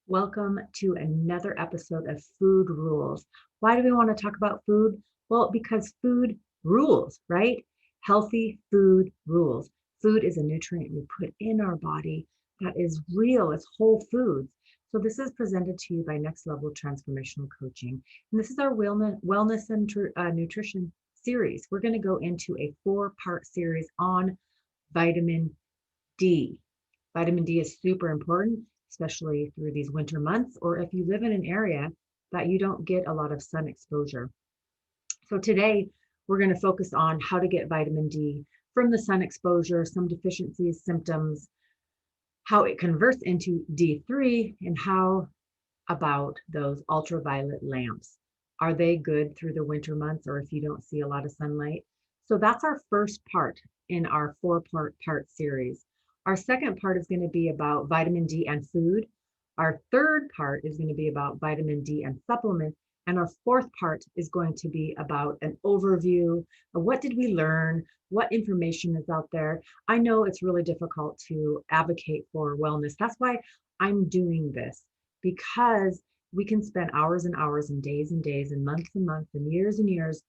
Welcome to another episode of Food Rules. Why do we want to talk about food? Well, because food rules, right? Healthy food rules. Food is a nutrient we put in our body that is real, it's whole foods. So, this is presented to you by Next Level Transformational Coaching. And this is our wellness and nutrition series. We're going to go into a 4-part series on vitamin D. Vitamin D is super important, especially through these winter months, or if you live in an area that you don't get a lot of sun exposure. So today, we're going to focus on how to get vitamin D from the sun exposure, some deficiencies, symptoms, how it converts into D3, and how about those ultraviolet lamps. Are they good through the winter months or if you don't see a lot of sunlight? So that's our first part in our 4-part series. Our second part is going to be about vitamin D and food. Our third part is going to be about vitamin D and supplements. And our fourth part is going to be about an overview of what did we learn, what information is out there. I know it's really difficult to advocate for wellness. That's why I'm doing this, because we can spend hours and hours and days and months and years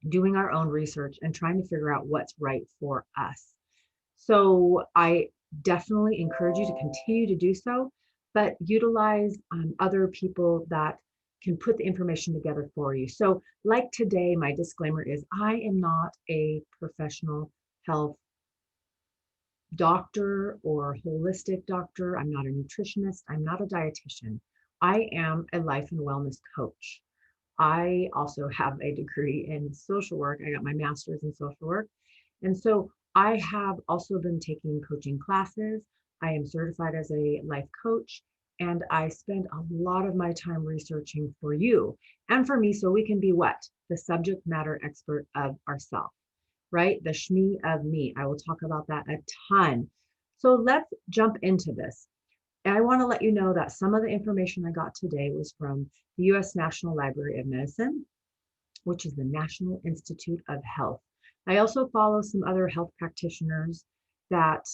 doing our own research and trying to figure out what's right for us. So I definitely encourage you to continue to do so, but utilize other people that can put the information together for you. So like today, my disclaimer is I am not a professional health doctor or holistic doctor. I'm not a nutritionist. I'm not a dietitian. I am a life and wellness coach. I also have a degree in social work. I got my master's in social work. And so I have also been taking coaching classes. I am certified as a life coach, and I spend a lot of my time researching for you and for me so we can be what? The subject matter expert of ourselves, right? The shmee of me. I will talk about that a ton. So let's jump into this. And I want to let you know that some of the information I got today was from the US National Library of Medicine, which is the National Institute of Health. I also follow some other health practitioners that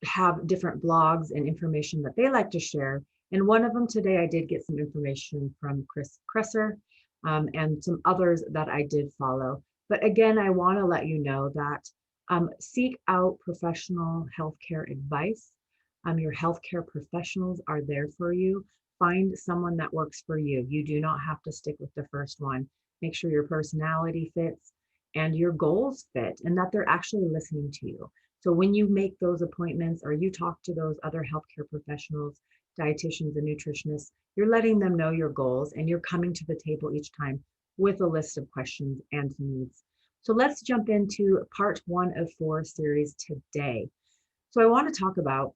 have different blogs and information that they like to share. And one of them today, I did get some information from Chris Kresser and some others that I did follow. But again, I want to let you know that seek out professional healthcare advice. Your healthcare professionals are there for you. Find someone that works for you. You do not have to stick with the first one. Make sure your personality fits and your goals fit and that they're actually listening to you. So when you make those appointments or you talk to those other healthcare professionals, dietitians and nutritionists, you're letting them know your goals and you're coming to the table each time with a list of questions and needs. So let's jump into part 1 of 4 series today. So I want to talk about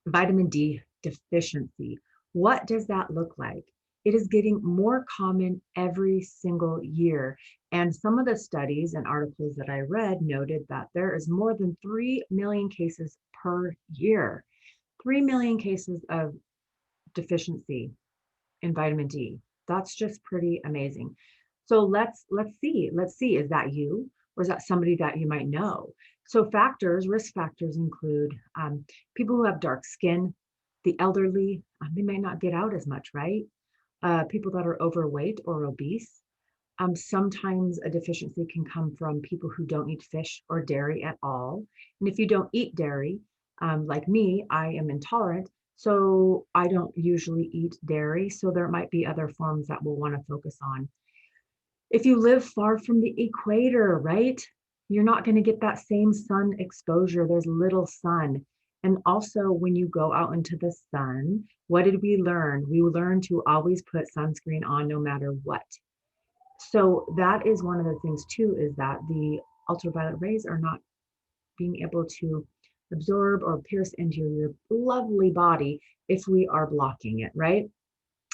vitamin D deficiency. What does that look like? It is getting more common every single year. And some of the studies and articles that I read noted that there is more than 3 million cases per year. 3 million cases of deficiency in vitamin D. That's just pretty amazing. So let's see. Is that you or is that somebody that you might know? So risk factors include people who have dark skin, the elderly, they might not get out as much, right? People that are overweight or obese. Sometimes a deficiency can come from people who don't eat fish or dairy at all. And if you don't eat dairy, like me, I am intolerant. So I don't usually eat dairy. So there might be other forms that we'll want to focus on. If you live far from the equator, right? You're not going to get that same sun exposure. There's little sun. And also, when you go out into the sun, what did we learn? We learned to always put sunscreen on no matter what. So that is one of the things too, is that the ultraviolet rays are not being able to absorb or pierce into your lovely body if we are blocking it, right?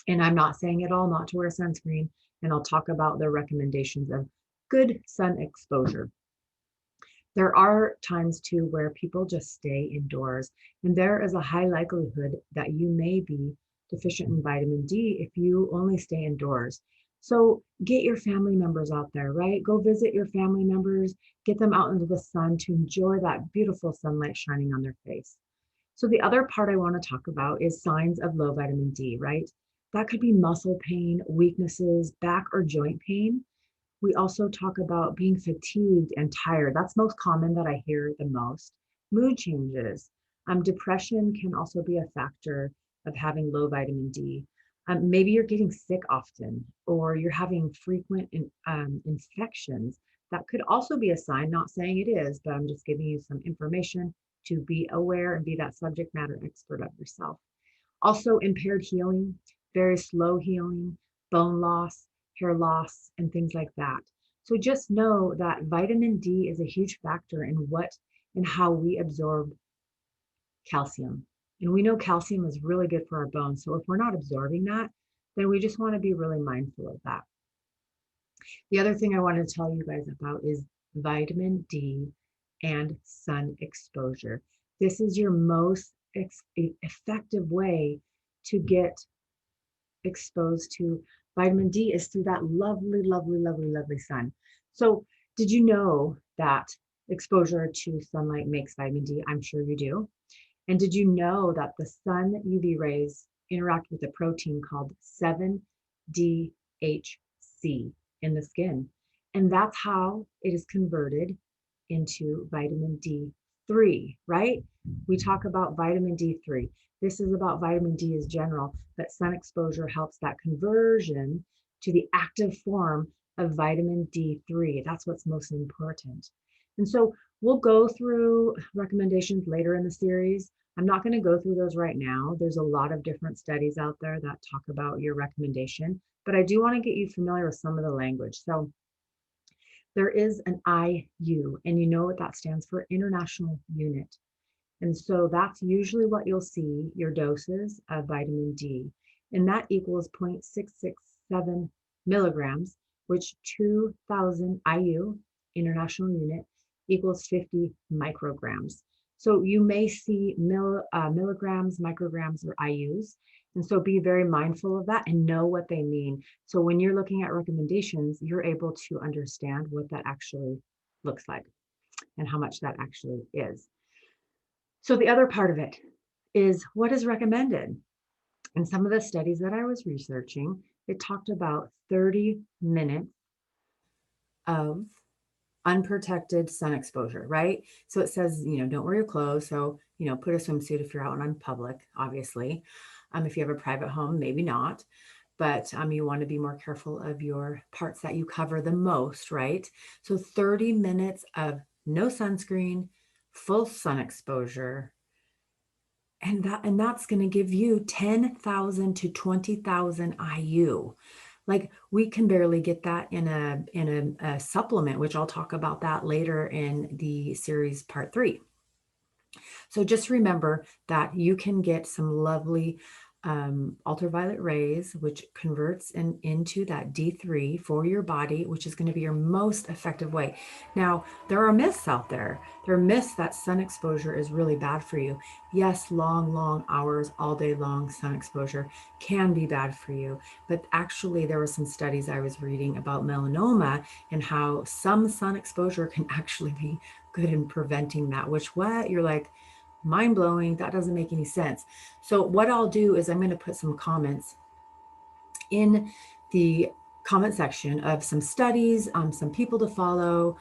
And I'm not saying at all not to wear sunscreen, and I'll talk about the recommendations of good sun exposure. There are times too where people just stay indoors, and there is a high likelihood that you may be deficient in vitamin D if you only stay indoors. So get your family members out there, right? Go visit your family members, get them out into the sun to enjoy that beautiful sunlight shining on their face. So the other part I want to talk about is signs of low vitamin D, right? That could be muscle pain, weaknesses, back or joint pain. We also talk about being fatigued and tired. That's most common that I hear the most. Mood changes. Depression can also be a factor of having low vitamin D. Maybe you're getting sick often, or you're having frequent infections. That could also be a sign, not saying it is, but I'm just giving you some information to be aware and be that subject matter expert of yourself. Also, impaired healing, very slow healing, bone loss, hair loss, and things like that. So just know that vitamin D is a huge factor in how we absorb calcium. And we know calcium is really good for our bones. So if we're not absorbing that, then we just want to be really mindful of that. The other thing I want to tell you guys about is vitamin D and sun exposure. This is your most effective way to get exposed to vitamin D is through that lovely, lovely, lovely, lovely sun. So, did you know that exposure to sunlight makes vitamin D? I'm sure you do. And did you know that the sun UV rays interact with a protein called 7-DHC in the skin? And that's how it is converted into vitamin D3, right? We talk about vitamin D3. This is about vitamin D as general, but sun exposure helps that conversion to the active form of vitamin D3. That's what's most important. And so we'll go through recommendations later in the series. I'm not going to go through those right now. There's a lot of different studies out there that talk about your recommendation, but I do want to get you familiar with some of the language. So there is an IU, and you know what that stands for, International Unit. And so that's usually what you'll see, your doses of vitamin D. And that equals 0.667 milligrams, which 2000 IU, International Unit, equals 50 micrograms. So you may see milligrams, micrograms, or IUs. And so be very mindful of that and know what they mean. So when you're looking at recommendations, you're able to understand what that actually looks like and how much that actually is. So the other part of it is what is recommended. In some of the studies that I was researching, it talked about 30 minutes of unprotected sun exposure, right? So it says, don't wear your clothes. So, put a swimsuit if you're out in public, obviously. If you have a private home, maybe not. But you want to be more careful of your parts that you cover the most, right? So 30 minutes of no sunscreen, full sun exposure, and that's going to give you 10,000 to 20,000 IU. Like we can barely get that in a supplement, which I'll talk about that later in the series part 3. So just remember that you can get some lovely ultraviolet rays, which converts into that D3 for your body, which is going to be your most effective way. Now, there are myths out there. There are myths that sun exposure is really bad for you. Yes, long hours, all day long sun exposure can be bad for you. But actually, there were some studies I was reading about melanoma and how some sun exposure can actually be good in preventing that, you're like, mind blowing. That doesn't make any sense. So what I'll do is I'm going to put some comments in the comment section of some studies, some people to follow,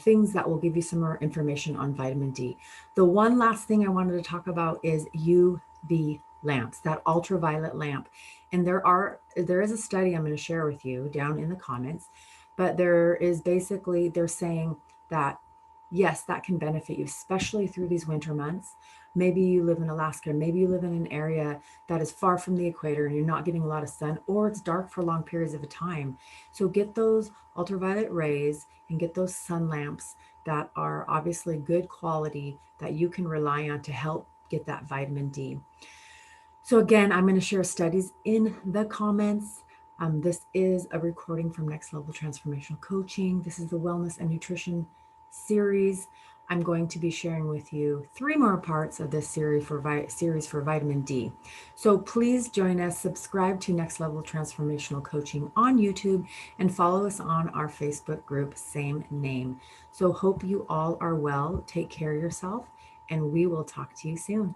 things that will give you some more information on vitamin D. The one last thing I wanted to talk about is UV lamps, that ultraviolet lamp. And there is a study I'm going to share with you down in the comments, but they're saying that yes, that can benefit you, especially through these winter months. Maybe you live in Alaska, maybe you live in an area that is far from the equator and you're not getting a lot of sun, or it's dark for long periods of time. So get those ultraviolet rays and get those sun lamps that are obviously good quality that you can rely on to help get that vitamin D. So again, I'm going to share studies in the comments. This is a recording from Next Level Transformational Coaching. This is the Wellness and Nutrition series. I'm going to be sharing with you 3 more parts of this series for vitamin D. So please join us, subscribe to Next Level Transformational Coaching on YouTube, and follow us on our Facebook group, same name. So hope you all are well. Take care of yourself, and we will talk to you soon.